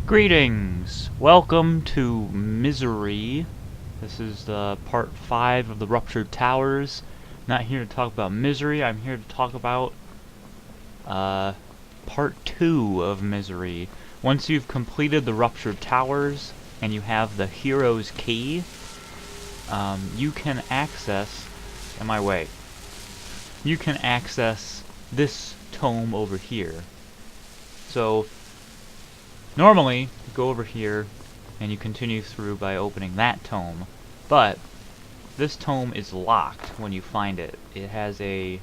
Greetings! Welcome to Misery. This is the part 5 of the Ruptured Towers. Not here to talk about Misery, I'm here to talk about part 2 of Misery. Once you've completed the Ruptured Towers and you have the Hero's Key, you can access... in my way. You can access this tome over here. So, normally, you go over here and you continue through by opening that tome, but this tome is locked when you find it. It has a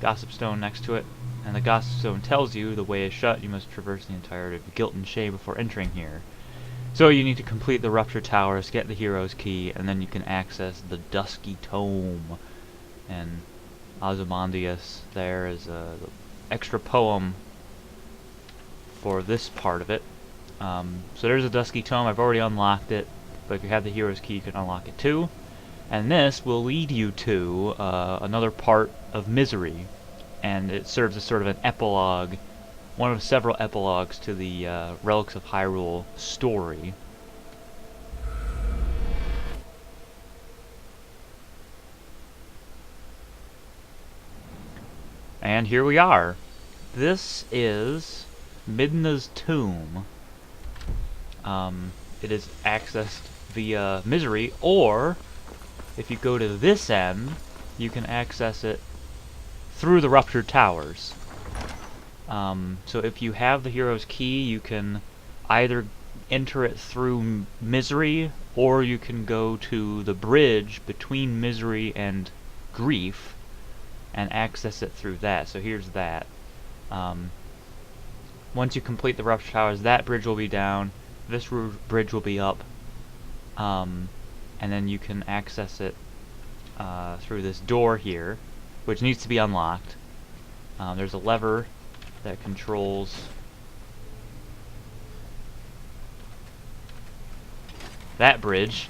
gossip stone next to it, and the gossip stone tells you the way is shut, you must traverse the entirety of Guilt and Shame before entering here. So you need to complete the Ruptured Towers, get the Hero's Key, and then you can access the Dusky Tome. And Ozymandias there is a extra poem for this part of it. So there's a Dusky Tome. I've already unlocked it, but if you have the Hero's Key, you can unlock it too. And this will lead you to another part of Misery, and it serves as sort of an epilogue, one of several epilogues to the Relics of Hyrule story. And here we are. This is Midna's tomb. It is accessed via Misery, or if you go to this end, you can access it through the Ruptured Towers. So if you have the Hero's Key, you can either enter it through Misery, or you can go to the bridge between Misery and Grief and access it through that. So here's that. Once you complete the Ruptured Towers, that bridge will be down, this bridge will be up, and then you can access it through this door here, which needs to be unlocked. There's a lever that controls that bridge.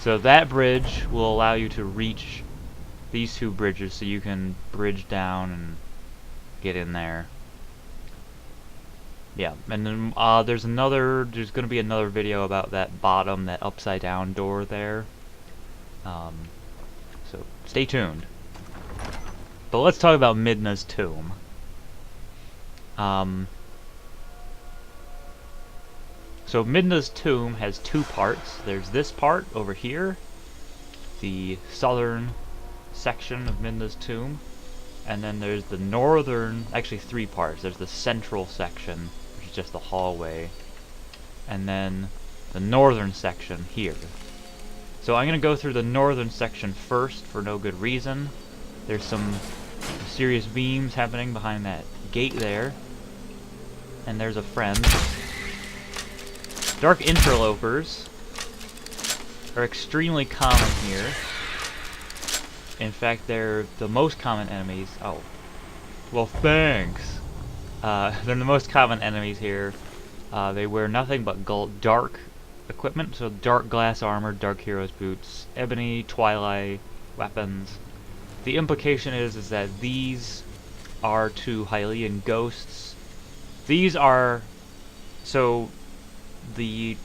So that bridge will allow you to reach these two bridges, so you can bridge down and get in there. Yeah, and then there's going to be another video about that bottom, that upside down door there. So stay tuned. But let's talk about Midna's tomb. So Midna's tomb has two parts. There's this part over here, the southern section of Midna's tomb, and then there's the northern, actually three parts. There's the central section, which is just the hallway, and then the northern section here. So I'm going to go through the northern section first for no good reason. There's some mysterious beams happening behind that gate there, and there's a friend. Dark Interlopers are extremely common here. In fact, they're the most common enemies. Oh, well, thanks. They're the most common enemies here. They wear nothing but dark equipment, so dark glass armor, dark hero's boots, ebony, twilight weapons. The implication is that these are to Hylian ghosts. These are... so the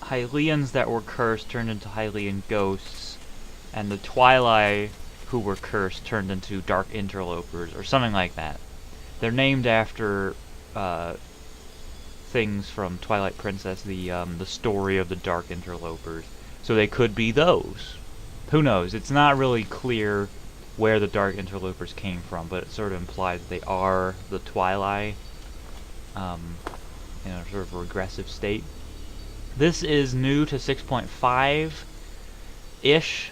Hylians that were cursed turned into Hylian ghosts, and the Twilight who were cursed turned into Dark Interlopers, or something like that. They're named after things from Twilight Princess, the story of the Dark Interlopers. So they could be those. Who knows? It's not really clear where the Dark Interlopers came from, but it sort of implies they are the Twilight, in a sort of regressive state. This is new to 6.5-ish.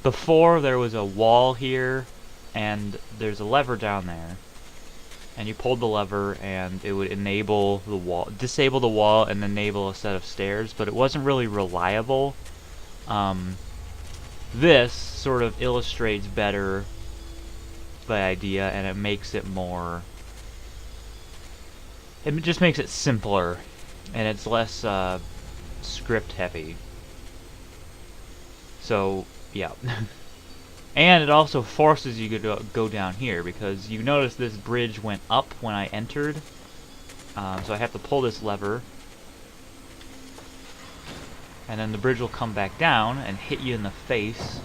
Before, there was a wall here, and there's a lever down there. And you pulled the lever, and it would enable the wall, disable the wall, and enable a set of stairs, but it wasn't really reliable. This sort of illustrates better the idea, and it makes it more... it just makes it simpler, and it's less script heavy. So, yeah. And it also forces you to go down here, because you notice this bridge went up when I entered, So I have to pull this lever, and then the bridge will come back down and hit you in the face.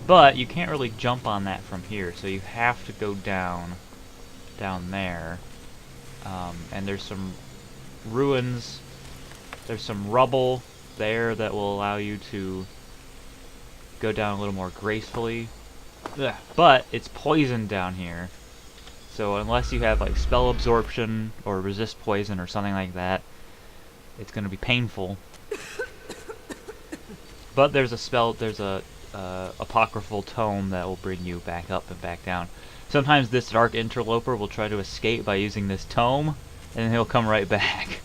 But you can't really jump on that from here, so you have to go down there. And there's some ruins, there's some rubble there that will allow you to go down a little more gracefully. Ugh. But it's poisoned down here, so unless you have like spell absorption or resist poison or something like that, it's going to be painful. But there's a apocryphal tome that will bring you back up and back down. Sometimes this dark interloper will try to escape by using this tome, and he'll come right back.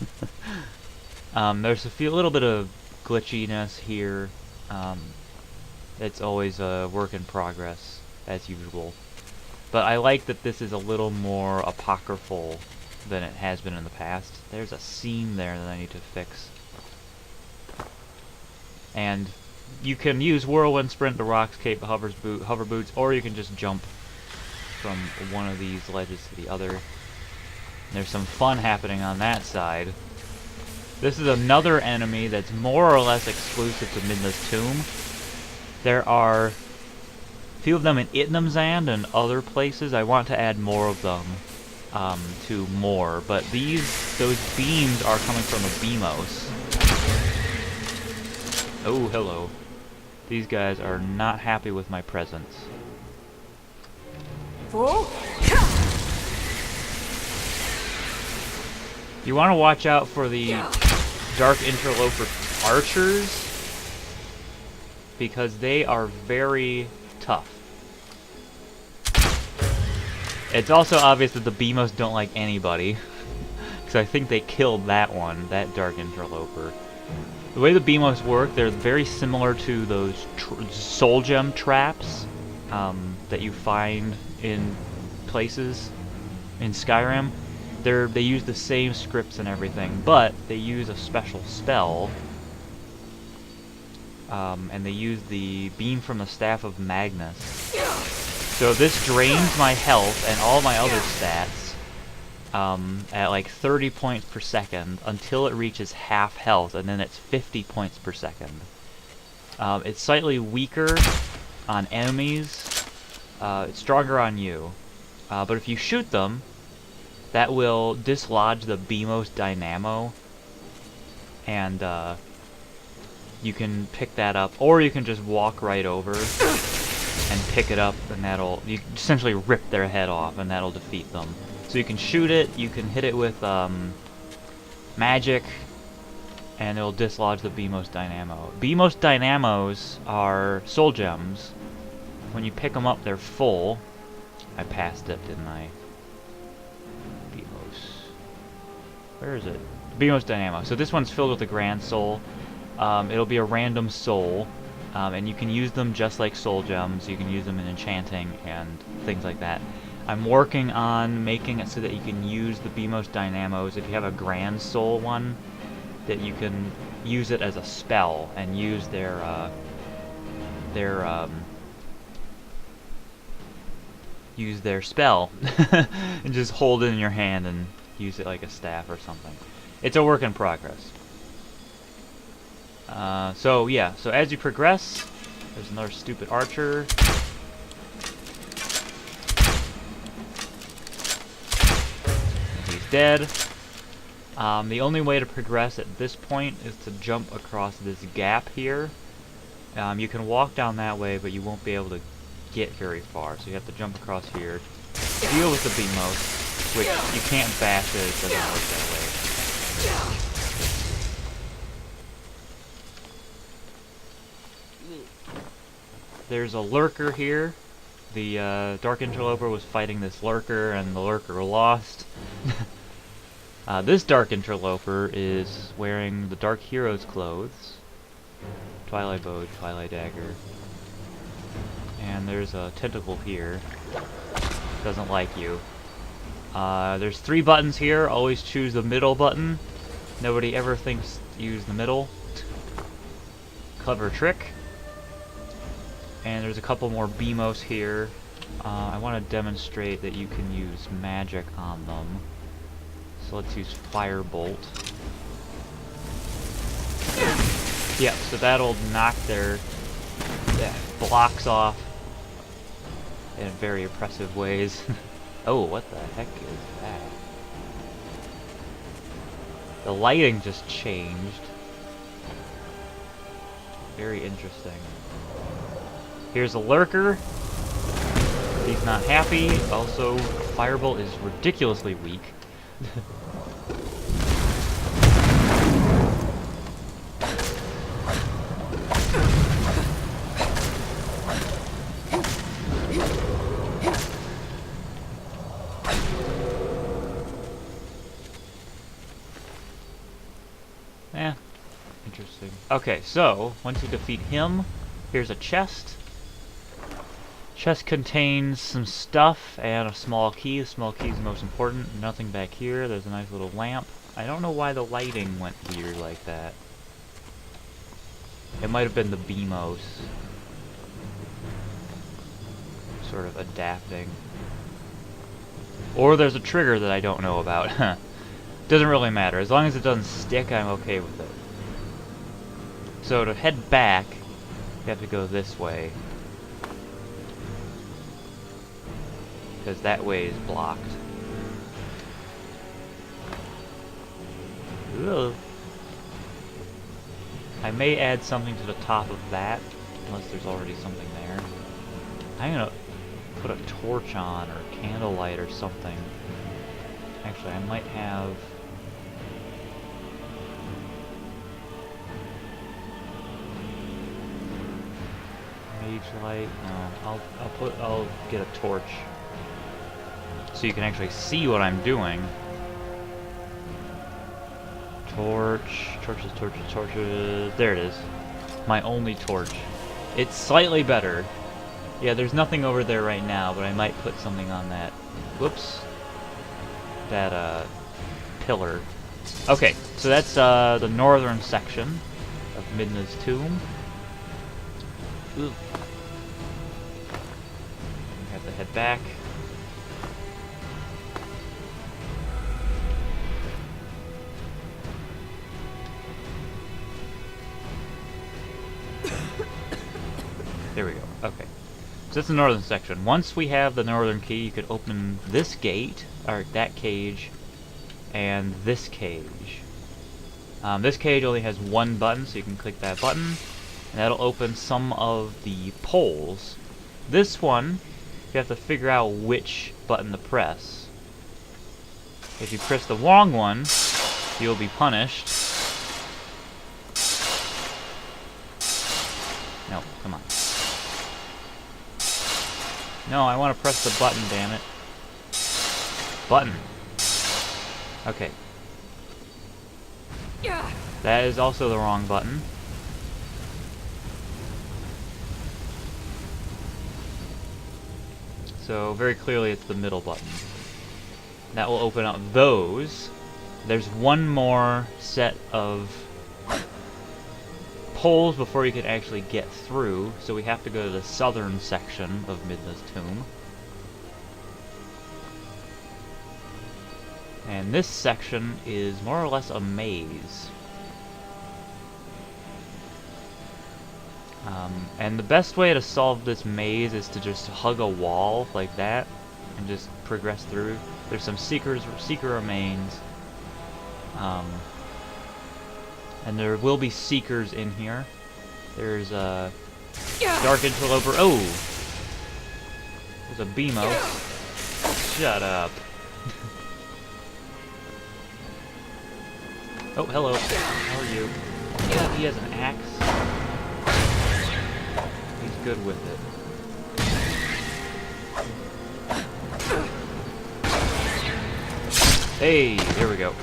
There's a little bit of glitchiness here. It's always a work in progress, as usual. But I like that this is a little more apocryphal than it has been in the past. There's a seam there that I need to fix. And you can use Whirlwind Sprint, the Rocks Cape, Hover Boots, or you can just jump from one of these ledges to the other. There's some fun happening on that side. This is another enemy that's more or less exclusive to Midna's Tomb. There are a few of them in Itnamzand and other places. I want to add more of them to more, but those beams are coming from a Beamos. Oh, hello. These guys are not happy with my presence. You want to watch out for the Dark Interloper archers, because they are very tough. It's also obvious that the Beamos don't like anybody, because I think they killed that one, that Dark Interloper. The way the Beamos work, they're very similar to those soul gem traps that you find in places in Skyrim. They use the same scripts and everything, but they use a special spell, and they use the Beam from the Staff of Magnus. So this drains my health and all my other stats at like 30 points per second until it reaches half health, and then it's 50 points per second. It's slightly weaker on enemies, it's stronger on you, but if you shoot them, that will dislodge the Beamos Dynamo, and you can pick that up, or you can just walk right over and pick it up, and you essentially rip their head off, and that'll defeat them. So you can shoot it, you can hit it with magic, and it'll dislodge the Beamos Dynamo. Beamos Dynamos are soul gems. When you pick them up, they're full. I passed it, didn't I? Beamos. Where is it? Beamos Dynamo. So this one's filled with a Grand Soul. It'll be a random soul, and you can use them just like soul gems. You can use them in enchanting and things like that. I'm working on making it so that you can use the Beamos Dynamos if you have a Grand Soul one, that you can use it as a spell and use their spell and just hold it in your hand and use it like a staff or something. It's a work in progress. So yeah, so as you progress, there's another stupid archer. He's dead. The only way to progress at this point is to jump across this gap here. You can walk down that way, but you won't be able to get very far, so you have to jump across here, deal with the Beamos, which you can't bash it, it doesn't work that way. There's a lurker here. The Dark Interloper was fighting this lurker, and the lurker lost. This Dark Interloper is wearing the Dark Hero's clothes. Twilight Bow, Twilight Dagger. And there's a tentacle here. Doesn't like you. There's 3 buttons here. Always choose the middle button. Nobody ever thinks to use the middle. Clever trick. And there's a couple more Beamos here. I want to demonstrate that you can use magic on them. So let's use Firebolt. Yeah, so that'll knock their blocks off in very oppressive ways. Oh, what the heck is that? The lighting just changed. Very interesting. Here's a lurker. He's not happy. Also, Firebolt is ridiculously weak. Interesting. Okay, so once you defeat him, here's a chest. Chest contains some stuff and a small key. The small key is the most important. Nothing back here. There's a nice little lamp. I don't know why the lighting went weird like that. It might have been the BMOS. Sort of adapting. Or there's a trigger that I don't know about. Doesn't really matter. As long as it doesn't stick, I'm okay with it. So to head back, you have to go this way. Because that way is blocked. Ugh. I may add something to the top of that, unless there's already something there. I'm gonna put a torch on, or candlelight, or something. Actually, I might have... Mage light? No, I'll get a torch. So you can actually see what I'm doing. Torches. There it is. My only torch. It's slightly better. Yeah, there's nothing over there right now, but I might put something on that. Whoops. That, pillar. Okay, so that's, the northern section of Midna's tomb. Ooh. We have to head back. There we go. Okay. So that's the northern section. Once we have the northern key, you could open this gate, or that cage, and this cage. This cage only has one button, so you can click that button, and that'll open some of the poles. This one, you have to figure out which button to press. If you press the wrong one, you'll be punished. No, come on. No, I want to press the button, damn it. Button. Okay. That is also the wrong button. So, very clearly it's the middle button. That will open up those. There's one more set of poles before you can actually get through, so we have to go to the southern section of Midna's tomb. And this section is more or less a maze. And the best way to solve this maze is to just hug a wall like that and just progress through. There's some seeker remains. And there will be seekers in here. There's a dark interloper. Oh! There's a BMO. Shut up. Oh, hello. How are you? Yeah, he has an axe. He's good with it. Hey, there we go.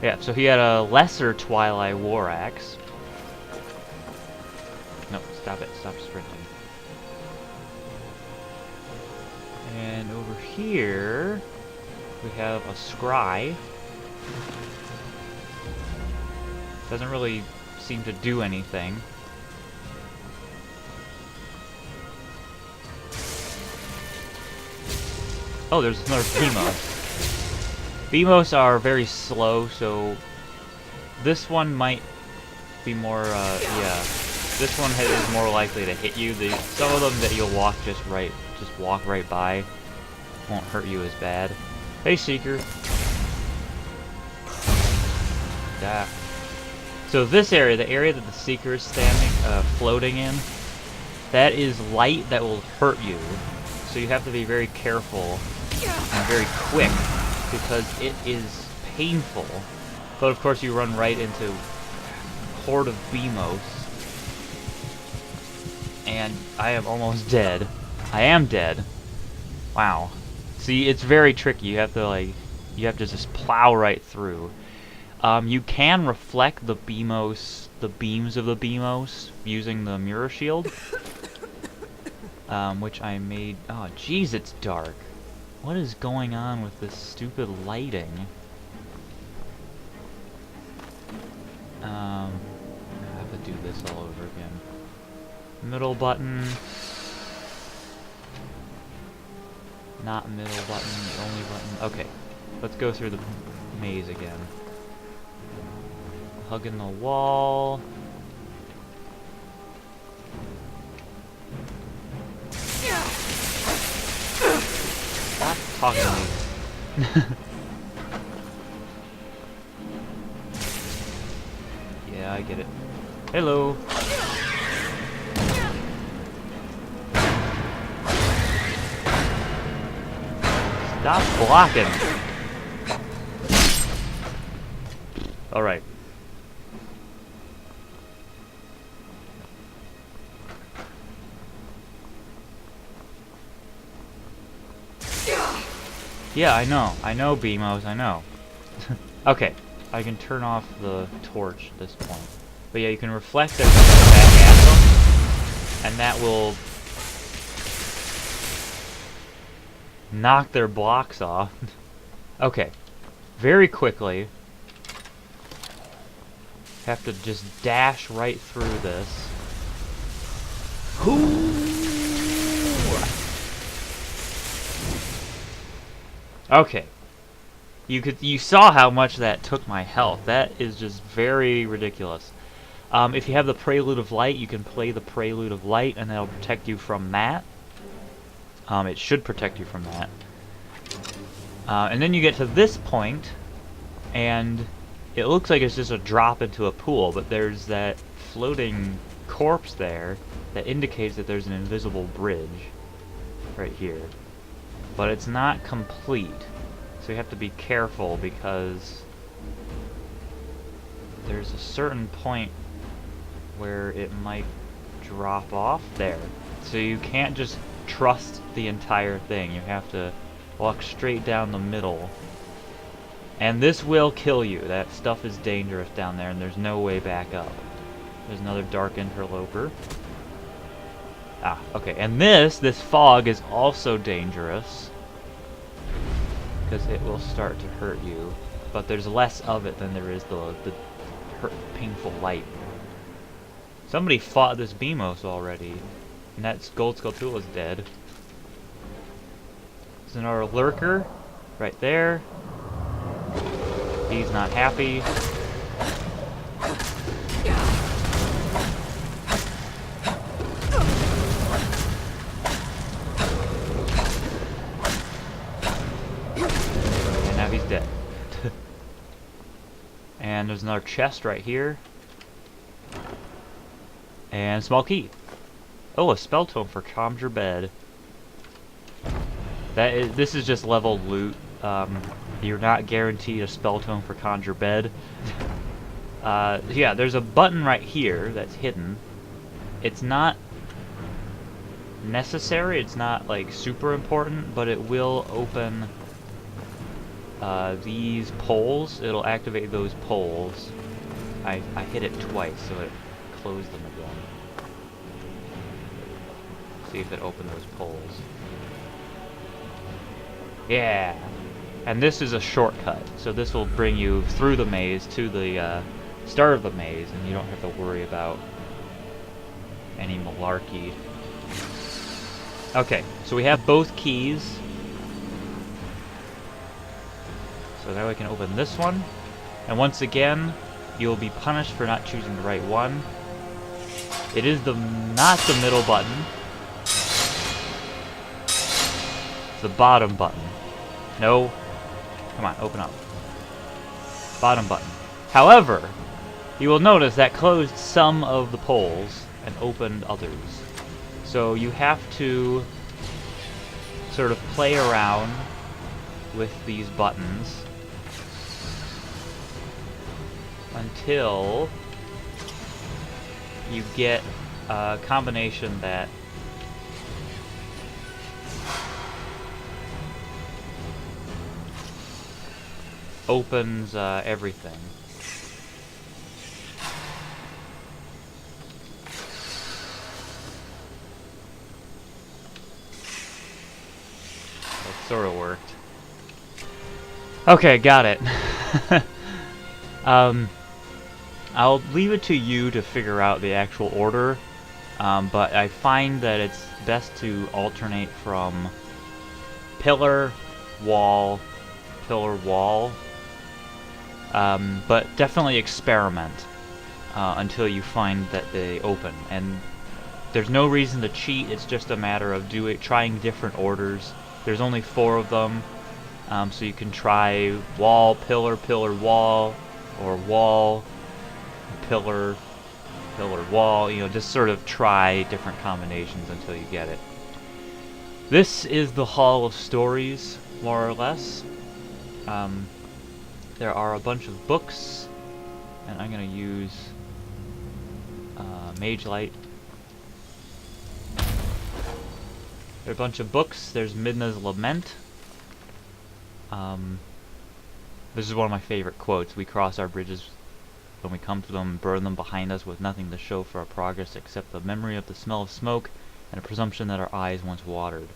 Yeah, so he had a lesser Twilight War Axe. No, stop it. Stop sprinting. And over here, we have a scry. Doesn't really seem to do anything. Oh, there's another Beamos. Beamos are very slow, so this one might be more, yeah. This one is more likely to hit you. Some of them that you'll just walk right by, won't hurt you as bad. Hey, Seeker. Yeah. So this area, the area that the Seeker is floating in, that is light that will hurt you. So you have to be very careful and very quick, because it is painful. But of course you run right into a horde of Beamos. And I am almost dead. I am dead. Wow. See, it's very tricky. You have to just plow right through. You can reflect the beams of the Beamos using the mirror shield. Which I made. Oh, jeez, it's dark. What is going on with this stupid lighting? I have to do this all over again. Middle button. Not middle button, only button. Okay, let's go through the maze again. Hugging the wall. Stop talking to me. Yeah, I get it. Hello. Stop blocking. Alright. Yeah, I know. I know, Beamos, I know. Okay, I can turn off the torch at this point. But yeah, you can reflect it back at them, and that will knock their blocks off. Okay, very quickly. Have to just dash right through this. Okay. You saw how much that took my health. That is just very ridiculous. If you have the Prelude of Light, you can play the Prelude of Light, and that'll protect you from that. It should protect you from that. And then you get to this point, and it looks like it's just a drop into a pool, but there's that floating corpse there that indicates that there's an invisible bridge right here. But it's not complete, so you have to be careful, because there's a certain point where it might drop off there. So you can't just trust the entire thing. You have to walk straight down the middle. And this will kill you. That stuff is dangerous down there, and there's no way back up. There's another dark interloper. Ah, okay. And this fog is also dangerous, because it will start to hurt you. But there's less of it than there is the painful light. Somebody fought this Beamos already, and that Gold Skulltula's dead. There's another lurker right there. He's not happy. And now he's dead. And there's another chest right here. And a small key. Oh, a spell tome for Calms Your Bed. This is just leveled loot. You're not guaranteed a spell tome for Conjure Bed. Yeah, there's a button right here that's hidden. It's not necessary, it's not like super important, but it will open these poles. It'll activate those poles. I hit it twice, so it closed them again. See if it opened those poles. Yeah! And this is a shortcut, so this will bring you through the maze to the start of the maze, and you don't have to worry about any malarkey. Okay, so we have both keys. So now we can open this one. And once again, you'll be punished for not choosing the right one. It is not the middle button. It's the bottom button. No. Come on, open up. Bottom button. However, you will notice that closed some of the poles and opened others. So you have to sort of play around with these buttons until you get a combination that opens everything. That sort of worked. Okay, got it. I'll leave it to you to figure out the actual order, but I find that it's best to alternate from pillar, wall, pillar, wall, but definitely experiment until you find that they open. And there's no reason to cheat, it's just a matter of trying different orders. There's only 4 of them, so you can try wall, pillar, pillar, wall, or wall, pillar, pillar, wall, you know, just sort of try different combinations until you get it. This is the Hall of Stories, more or less. There are a bunch of books, and I'm going to use Mage Light. There are a bunch of books. There's Midna's Lament. This is one of my favorite quotes. We cross our bridges when we come to them and burn them behind us with nothing to show for our progress except the memory of the smell of smoke and a presumption that our eyes once watered.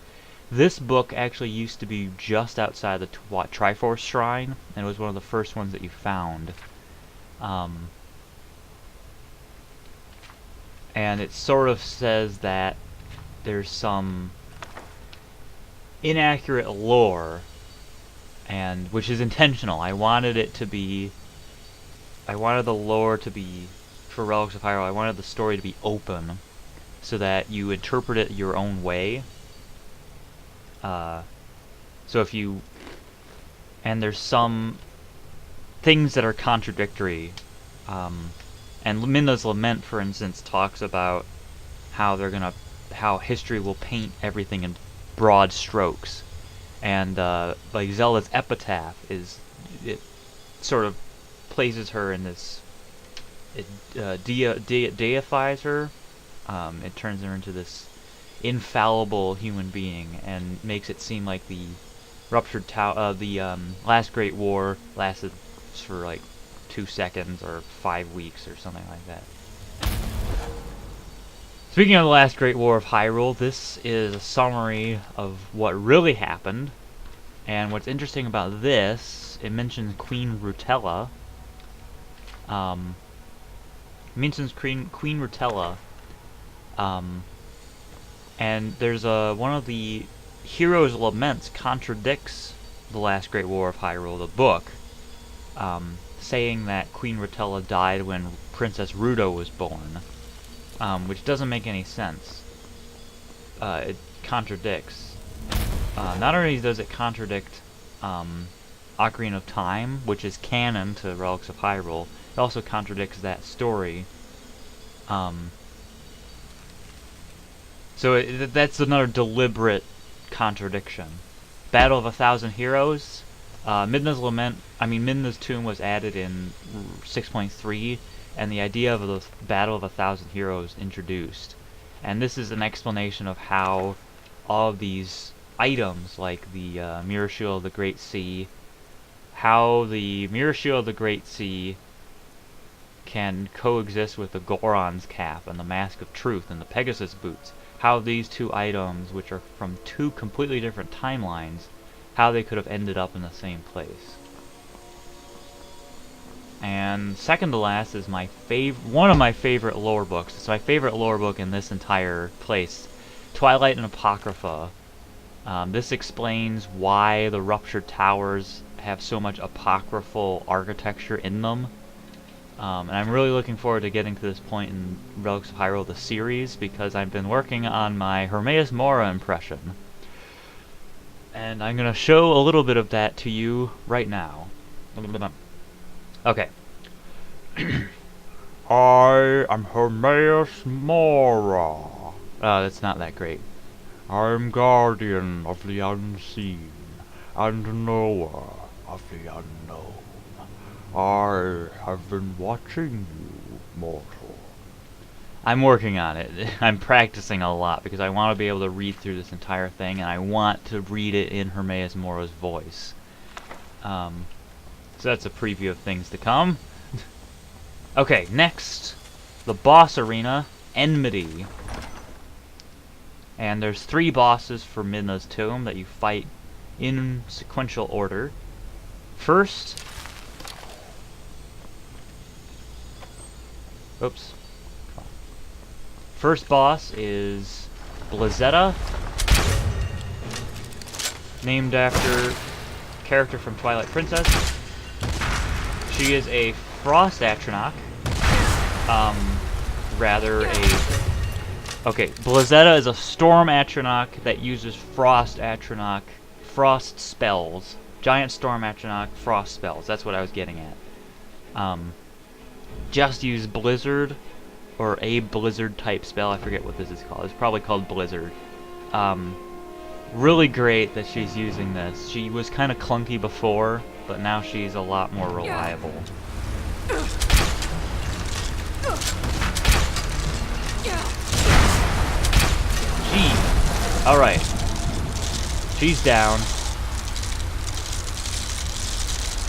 This book actually used to be just outside the Triforce Shrine, and it was one of the first ones that you found. And it sort of says that there's some inaccurate lore, and which is intentional. I wanted the lore to be, for Relics of Hyrule, I wanted the story to be open, so that you interpret it your own way. So if you... And there's some things that are contradictory. And Midna's Lament, for instance, talks about how how history will paint everything in broad strokes. And, like, Zelda's epitaph it sort of places her in this... It deifies her. It turns her into this infallible human being and makes it seem like the ruptured tower, the last Great War lasted for like 2 seconds or 5 weeks or something like that. Speaking of the last Great War of Hyrule, this is a summary of what really happened. And what's interesting about this, it mentions Queen Rutella. Queen Rutella. And there's one of the Hero's Laments contradicts the last Great War of Hyrule, the book, saying that Queen Rutella died when Princess Ruto was born, which doesn't make any sense. It contradicts. Not only does it contradict Ocarina of Time, which is canon to Relics of Hyrule, it also contradicts that story. So that's another deliberate contradiction. Battle of 1,000 Heroes. Midna's Tomb was added in 6.3, and the idea of the Battle of 1,000 Heroes introduced. And this is an explanation of how all of these items, like the Mirror Shield of the Great Sea, how the Mirror Shield of the Great Sea can coexist with the Goron's Cap and the Mask of Truth and the Pegasus Boots. How these 2 items, which are from 2 completely different timelines, how they could have ended up in the same place. And second to last is one of my favorite lore books. It's my favorite lore book in this entire place, Twilight and Apocrypha. This explains why the ruptured towers have so much apocryphal architecture in them. And I'm really looking forward to getting to this point in Relics of Hyrule, the series, because I've been working on my Hermaeus Mora impression. And I'm going to show a little bit of that to you right now. Okay. I am Hermaeus Mora. That's not that great. I'm guardian of the unseen, and knower of the unknown. I have been watching you, mortal. I'm working on it. I'm practicing a lot because I want to be able to read through this entire thing, and I want to read it in Hermaeus Mora's voice. So that's a preview of things to come. Okay, next, the boss arena, Enmity. And there's 3 bosses for Midna's Tomb that you fight in sequential order. First, first boss is Blizzetta, named after a character from Twilight Princess. She is a Frost Atronach, Okay, Blizzetta is a Storm Atronach that uses Frost Atronach, Frost spells. Giant Storm Atronach, Frost spells. That's what I was getting at. Just use Blizzard, or a Blizzard type spell. I forget what this is called. It's probably called Blizzard. Really great that she's using this. She was kind of clunky before, but now she's a lot more reliable. Jeez. Alright. She's down.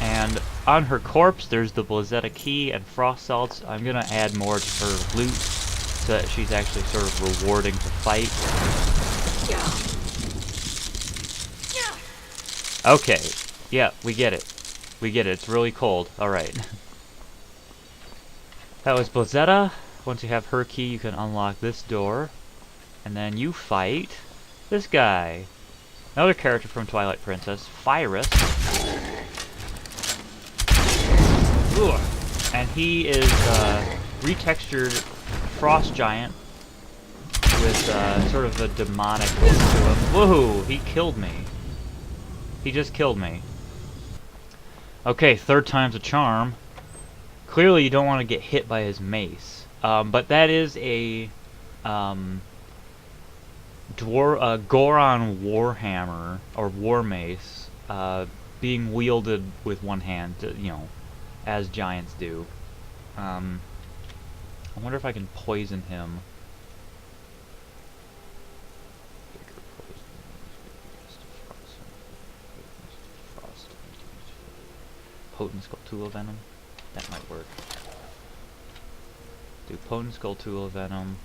And on her corpse, there's the Blizzetta key and frost salts. I'm going to add more to her loot so that she's actually sort of rewarding to fight. Okay. Yeah, we get it. We get it. It's really cold. Alright. That was Blizzetta. Once you have her key, you can unlock this door. And then you fight this guy. Another character from Twilight Princess, Fyrus. Ooh. And he is retextured frost giant with sort of a demonic look to him. Woohoo! He killed me. He just killed me. Okay, 3rd time's a charm. Clearly you don't want to get hit by his mace. But that is a Goron Warhammer, or War Mace, being wielded with one hand, you know, as giants do. I wonder if I can poison him. Potent Skulltula Venom? That might work. Do Potent Skulltula Venom.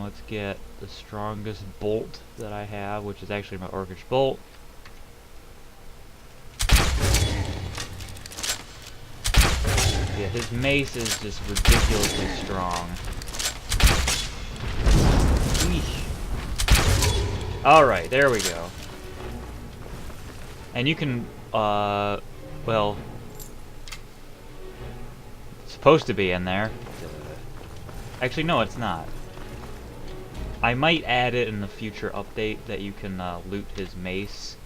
Let's get the strongest bolt that I have, which is actually my Orcish Bolt. Yeah, his mace is just ridiculously strong. Alright, there we go. And you can, well, it's supposed to be in there. Actually, no, it's not. I might add it in the future update that you can loot his mace.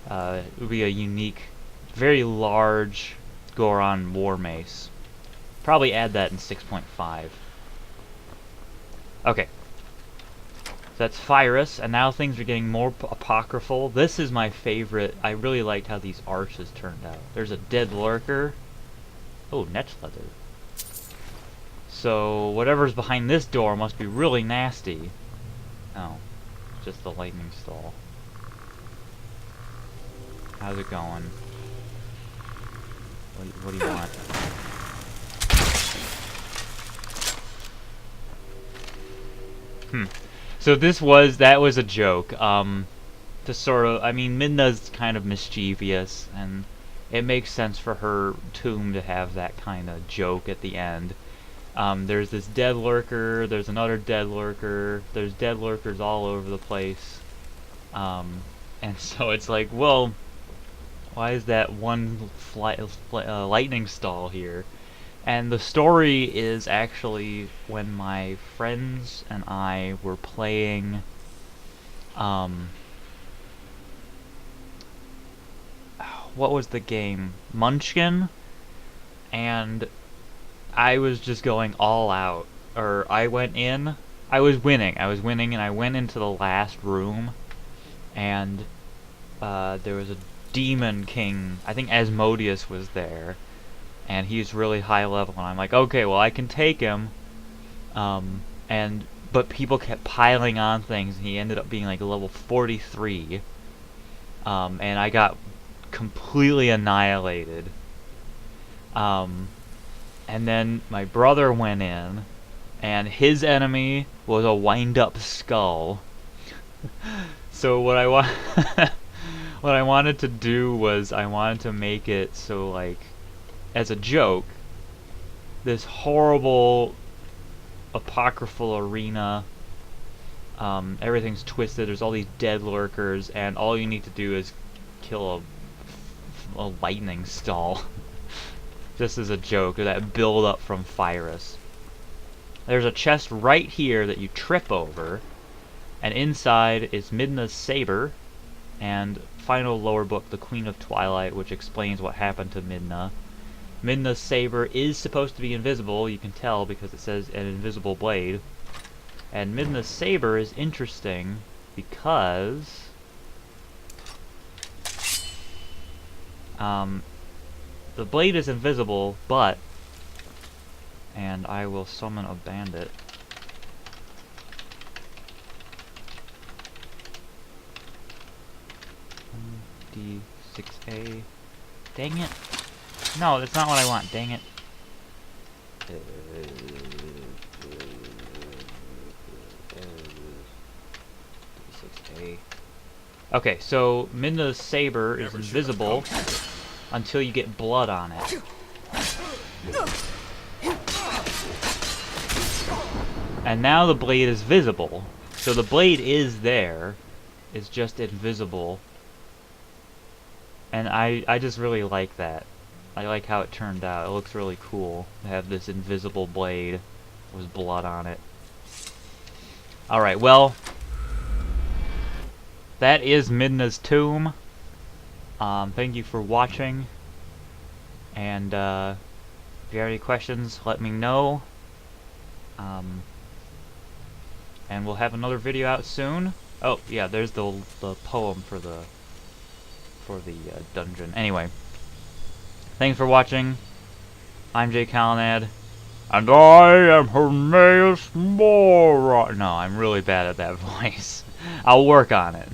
It would be a unique, very large Goron War Mace. Probably add that in 6.5. Okay. So that's Fyrus, and now things are getting more apocryphal. This is my favorite. I really liked how these arches turned out. There's a dead lurker. Oh, netch leather. So whatever's behind this door must be really nasty. Oh, just the lightning stall. How's it going? What do you want? So that was a joke. To sort of, I mean, Midna's kind of mischievous, and it makes sense for her tomb to have that kind of joke at the end. There's this dead lurker, there's another dead lurker, there's dead lurkers all over the place. And And so it's like, well, why is that one lightning stall here? And the story is actually when my friends and I were playing, what was the game? Munchkin? And I was just going all out. Or I went in, I was winning, and I went into the last room, and there was a demon king, I think Asmodeus was there, and he's really high level, and I'm like, okay, well I can take him, but people kept piling on things, and he ended up being like level 43, and I got completely annihilated, and then my brother went in, and his enemy was a wind-up skull. So what I what I wanted to do was I wanted to make it so, like, as a joke, this horrible apocryphal arena, everything's twisted, there's all these dead lurkers, and all you need to do is kill a lightning stall. Just as a joke, or that build up from Pyrus. There's a chest right here that you trip over, and inside is Midna Saber, and final lower book, The Queen of Twilight, which explains what happened to Midna. Midna Saber is supposed to be invisible, you can tell because it says an invisible blade. And Midna Saber is interesting because the blade is invisible, but, and I will summon a bandit. D6A. Dang it. No, that's not what I want. Dang it. D6A. Okay, so Midna Saber is invisible until you get blood on it. And now the blade is visible. So the blade is there. It's just invisible. And I just really like that. I like how it turned out. It looks really cool to have this invisible blade with blood on it. Alright, well, that is Midna's tomb. Thank you for watching. And if you have any questions, let me know. And we'll have another video out soon. Oh, yeah, there's the poem for the dungeon. Anyway, thanks for watching. I'm Jay Calinad, and I am Hermaeus Mora. No, I'm really bad at that voice. I'll work on it.